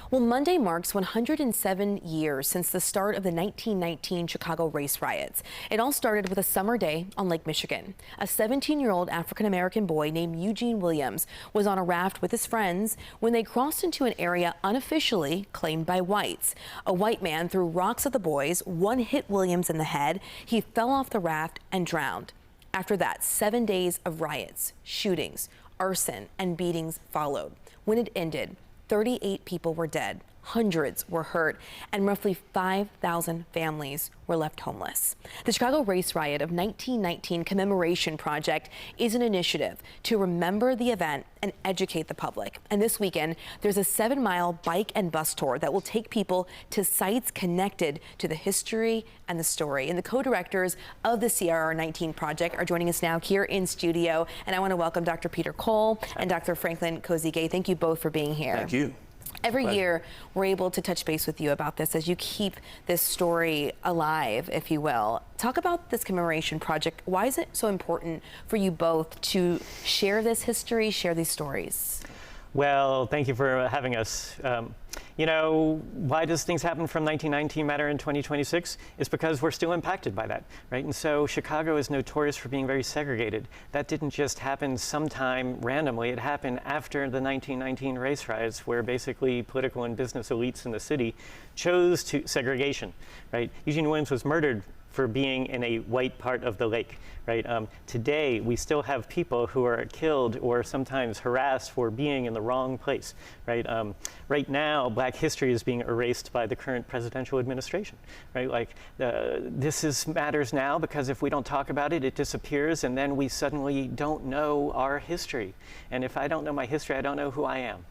Well, Monday marks 107 years since the start of the 1919 Chicago Race Riots. It all started with a summer day on Lake Michigan. A 17-year-old African-American boy named Eugene Williams was on a raft with his friends when they crossed into an area unofficially claimed by whites. A white man threw rocks at the boys. One hit Williams in the head. He fell off the raft and drowned. After that, 7 days of riots, shootings, arson, and beatings followed. When it ended, 38 people were dead, hundreds were hurt, and roughly 5,000 families were left homeless. The Chicago Race Riot of 1919 Commemoration Project is an initiative to remember the event and educate the public. And this weekend, there's a 7-mile bike and bus tour that will take people to sites connected to the history and the story. And the co-directors of the CRR19 project are joining us now here in studio. And I want to welcome Dr. Peter Cole and Dr. Franklin Cosey-Gay. Thank you both for being here. Thank you. Every year, we're able to touch base with you about this as you keep this story alive, if you will. Talk about this commemoration project. Why is it so important for you both to share this history, share these stories? Well, thank you for having us. You know, why does things happen from 1919 matter in 2026? It's because we're still impacted by that, right? And so Chicago is notorious for being very segregated. That didn't just happen sometime randomly. It happened after the 1919 race riots, where basically political and business elites in the city chose to segregation, right? Eugene Williams was murdered for being in a white part of the lake, right? Today, we still have people who are killed or sometimes harassed for being in the wrong place, right? Right now, Black history is being erased by the current presidential administration, right? Like, this matters now because if we don't talk about it, it disappears, and then we suddenly don't know our history. And if I don't know my history, I don't know who I am.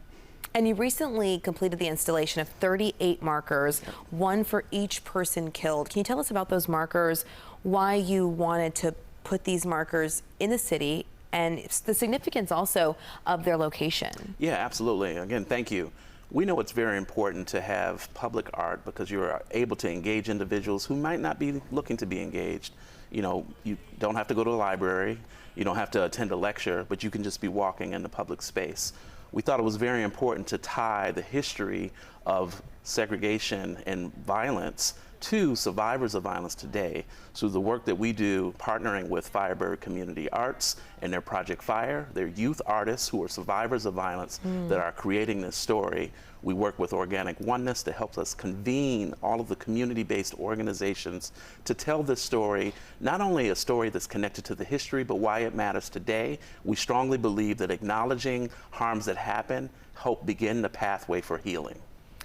And you recently completed the installation of 38 markers, one for each person killed. Can you tell us about those markers, why you wanted to put these markers in the city, and the significance also of their location? Yeah, absolutely. Again, thank you. We know it's very important to have public art because you're able to engage individuals who might not be looking to be engaged. You know, you don't have to go to a library, you don't have to attend a lecture, but you can just be walking in the public space. We thought it was very important to tie the history of segregation and violence to survivors of violence today. So the work that we do partnering with Firebird Community Arts and their Project Fire, they're youth artists who are survivors of violence that are creating this story. We work with Organic Oneness to help us convene all of the community-based organizations to tell this story, not only a story that's connected to the history, but why it matters today. We strongly believe that acknowledging harms that happen help begin the pathway for healing.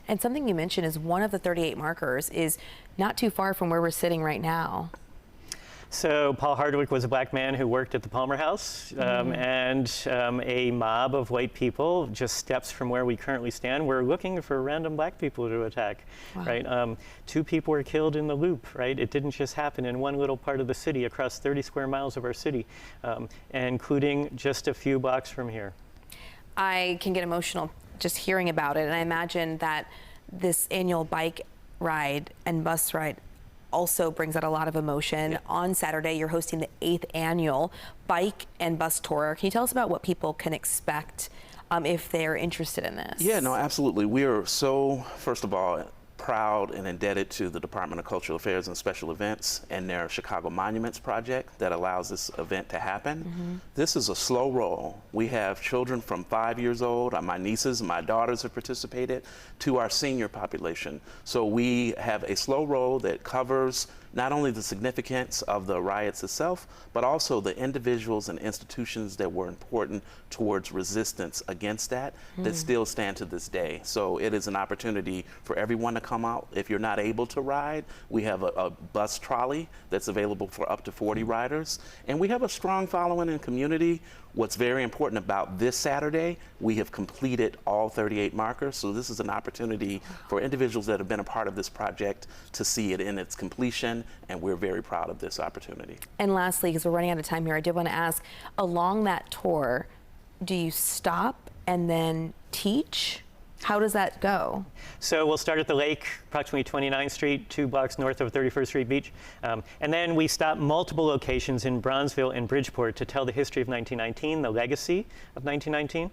And something you mentioned is one of the 38 markers is not too far from where we're sitting right now. So Paul Hardwick was a Black man who worked at the Palmer House, and a mob of white people just steps from where we currently stand. We're looking for random Black people to attack, right? 2 people were killed in the Loop, right? It didn't just happen in one little part of the city across 30 square miles of our city, including just a few blocks from here. I can get emotional just hearing about it, and I imagine that this annual bike ride and bus ride also brings out a lot of emotion. On Saturday, you're hosting the 8th annual bike and bus tour. Can you tell us about what people can expect if they're interested in this? Yeah, no, absolutely. We are so, first of all, proud and indebted to the Department of Cultural Affairs and Special Events and their Chicago Monuments project that allows this event to happen. This is a slow roll. We have children from 5 years old, my nieces and my daughters have participated, to our senior population. So we have a slow roll that covers not only the significance of the riots itself, but also the individuals and institutions that were important towards resistance against that still stand to this day. So it is an opportunity for everyone to come out. If you're not able to ride, we have a bus trolley that's available for up to 40 riders. And we have a strong following in community. What's very important about this Saturday, we have completed all 38 markers. So this is an opportunity for individuals that have been a part of this project to see it in its completion. And we're very proud of this opportunity. And lastly, because we're running out of time here, I did want to ask, along that tour, do you stop and then teach? How does that go? So we'll start at the lake, approximately 29th Street, 2 blocks north of 31st Street Beach. And then we stop multiple locations in Bronzeville and Bridgeport to tell the history of 1919, the legacy of 1919,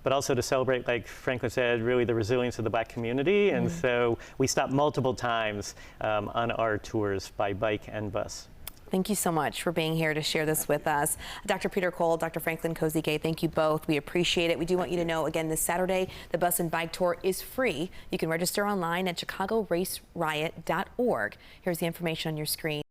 but also to celebrate, like Franklin said, really the resilience of the Black community. And so we stop multiple times on our tours by bike and bus. Thank you so much for being here to share this with us. Dr. Peter Cole, Dr. Franklin Cosey-Gay, thank you both. We appreciate it. We do want you to know, again, this Saturday, the bus and bike tour is free. You can register online at ChicagoRaceRiot.org. Here's the information on your screen.